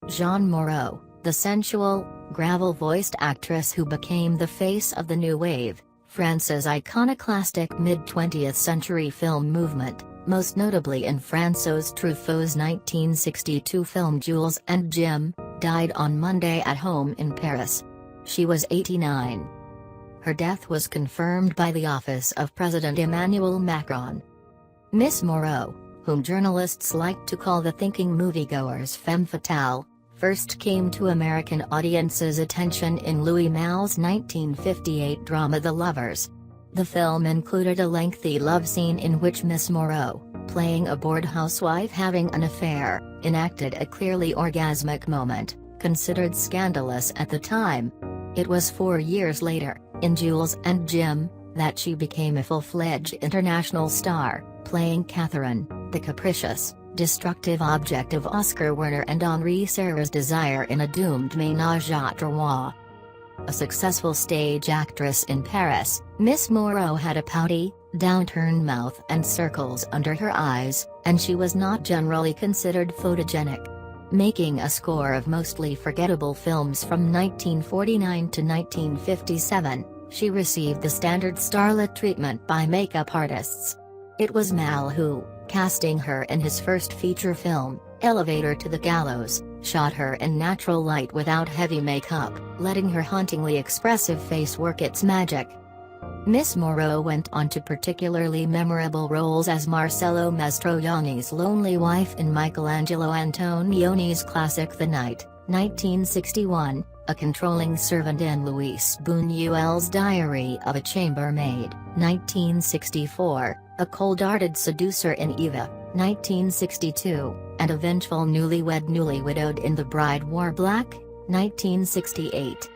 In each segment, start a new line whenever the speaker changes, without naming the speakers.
Jeanne Moreau, the sensual, gravel-voiced actress who became the face of the New Wave, France's iconoclastic mid-20th century film movement, most notably in François Truffaut's 1962 film Jules and Jim, died on Monday at home in Paris. She was 89. Her death was confirmed by the office of President Emmanuel Macron. Miss Moreau, whom journalists like to call the thinking moviegoer's femme fatale, first came to American audiences' attention in Louis Malle's 1958 drama The Lovers. The film included a lengthy love scene in which Miss Moreau, playing a bored housewife having an affair, enacted a clearly orgasmic moment, considered scandalous at the time. It was 4 years later, in Jules and Jim, that she became a full-fledged international star, playing Catherine, the capricious, destructive object of Oscar Werner and Henri Serra's desire in a doomed ménage à trois. A successful stage actress in Paris, Miss Moreau had a pouty, downturned mouth and circles under her eyes, and she was not generally considered photogenic. Making a score of mostly forgettable films from 1949 to 1957, she received the standard starlet treatment by makeup artists. It was Malle who, casting her in his first feature film, Elevator to the Gallows, shot her in natural light without heavy makeup, letting her hauntingly expressive face work its magic. Miss Moreau went on to particularly memorable roles as Marcello Mastroianni's lonely wife in Michelangelo Antonioni's classic The Night, 1961, a controlling servant in Luis Buñuel's Diary of a Chambermaid, 1964, a cold-hearted seducer in Eva, 1962, and a vengeful newly widowed in The Bride Wore Black, 1968.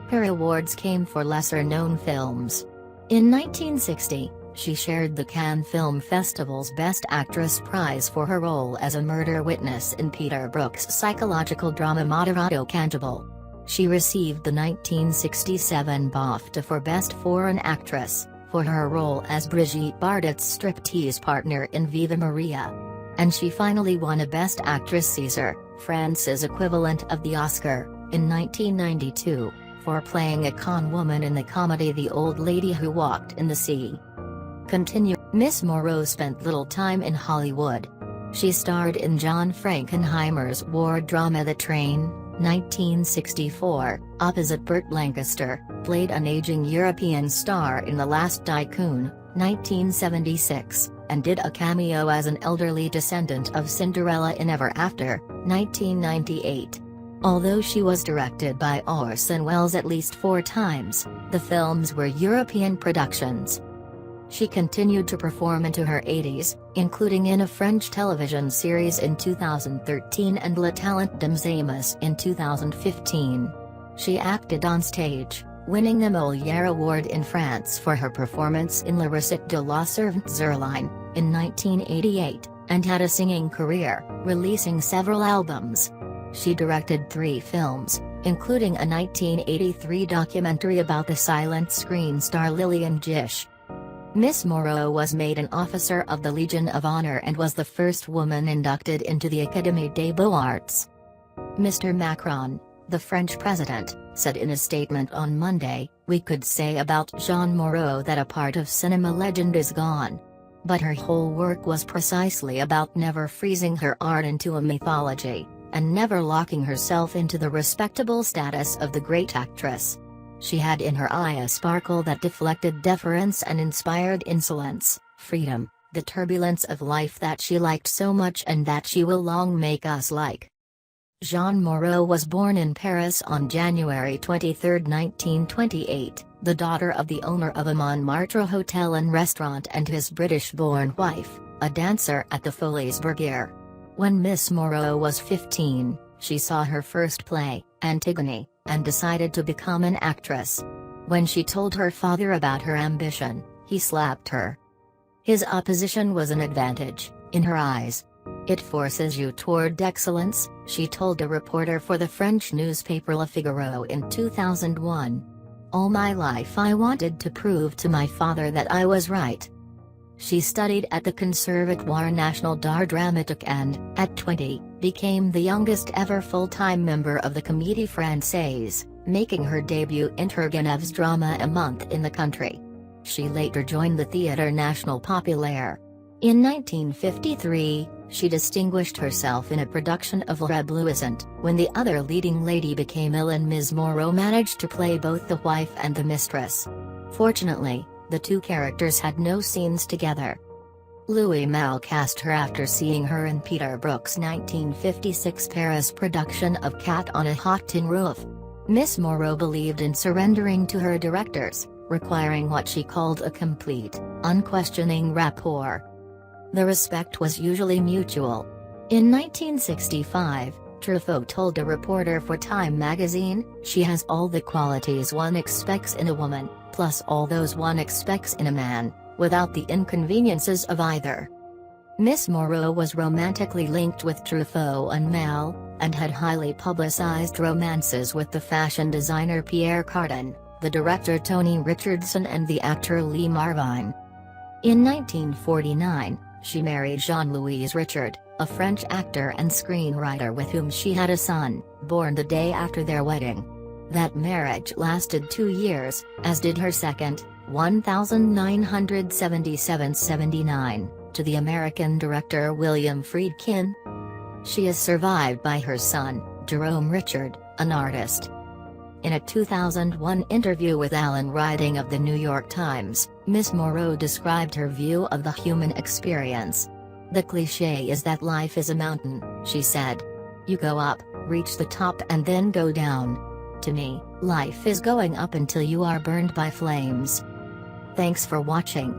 Her awards came for lesser-known films. In 1960, she shared the Cannes Film Festival's Best Actress prize for her role as a murder witness in Peter Brook's psychological drama Moderato Cangible. She received the 1967 BAFTA for Best Foreign Actress, for her role as Brigitte Bardot's striptease partner in Viva Maria. And she finally won a Best Actress César, France's equivalent of the Oscar, in 1992, for playing a con woman in the comedy The Old Lady Who Walked in the Sea. Miss Moreau spent little time in Hollywood. She starred in John Frankenheimer's war drama The Train, 1964, opposite Burt Lancaster, played an aging European star in The Last Tycoon, 1976, and did a cameo as an elderly descendant of Cinderella in Ever After, 1998. Although she was directed by Orson Welles at least 4 times, the films were European productions. She continued to perform into her 80s, including in a French television series in 2013 and Le Talent d'Amzemus in 2015. She acted on stage, winning the Molière Award in France for her performance in La Recette de la Servante Zerline, in 1988, and had a singing career, releasing several albums. She directed 3 films, including a 1983 documentary about the silent screen star Lillian Gish. Miss Moreau was made an Officer of the Legion of Honor and was the first woman inducted into the Académie des Beaux-Arts. Mr. Macron, the French president, said in a statement on Monday, "We could say about Jeanne Moreau that a part of cinema legend is gone. But her whole work was precisely about never freezing her art into a mythology, and never locking herself into the respectable status of the great actress. She had in her eye a sparkle that deflected deference and inspired insolence, freedom, the turbulence of life that she liked so much and that she will long make us like." Jeanne Moreau was born in Paris on January 23, 1928, the daughter of the owner of a Montmartre hotel and restaurant and his British-born wife, a dancer at the Folies Bergère. When Miss Moreau was 15, she saw her first play, Antigone, and decided to become an actress. When she told her father about her ambition, he slapped her. His opposition was an advantage, in her eyes. "It forces you toward excellence," she told a reporter for the French newspaper Le Figaro in 2001. "All my life I wanted to prove to my father that I was right." She studied at the Conservatoire National d'Art Dramatique and, at 20, became the youngest ever full-time member of the Comédie Française, making her debut in Turgenev's drama A Month in the Country. She later joined the Théâtre National Populaire. In 1953, she distinguished herself in a production of Le Reblouissant, when the other leading lady became ill and Ms. Moreau managed to play both the wife and the mistress. Fortunately, the two characters had no scenes together. Louis Malle cast her after seeing her in Peter Brook's 1956 Paris production of Cat on a Hot Tin Roof. Miss Moreau believed in surrendering to her directors, requiring what she called a complete, unquestioning rapport. The respect was usually mutual. In 1965, Truffaut told a reporter for Time magazine, "She has all the qualities one expects in a woman, plus all those one expects in a man, without the inconveniences of either." Miss Moreau was romantically linked with Truffaut and Malle, and had highly publicized romances with the fashion designer Pierre Cardin, the director Tony Richardson and the actor Lee Marvine. In 1949, she married Jean-Louis Richard, a French actor and screenwriter with whom she had a son, born the day after their wedding. That marriage lasted 2 years, as did her second, 1977-79, to the American director William Friedkin. She is survived by her son, Jerome Richard, an artist. In a 2001 interview with Alan Riding of the New York Times, Miss Moreau described her view of the human experience. "The cliché is that life is a mountain," she said. "You go up, reach the top and then go down. To me, life is going up until you are burned by flames." Thanks for watching.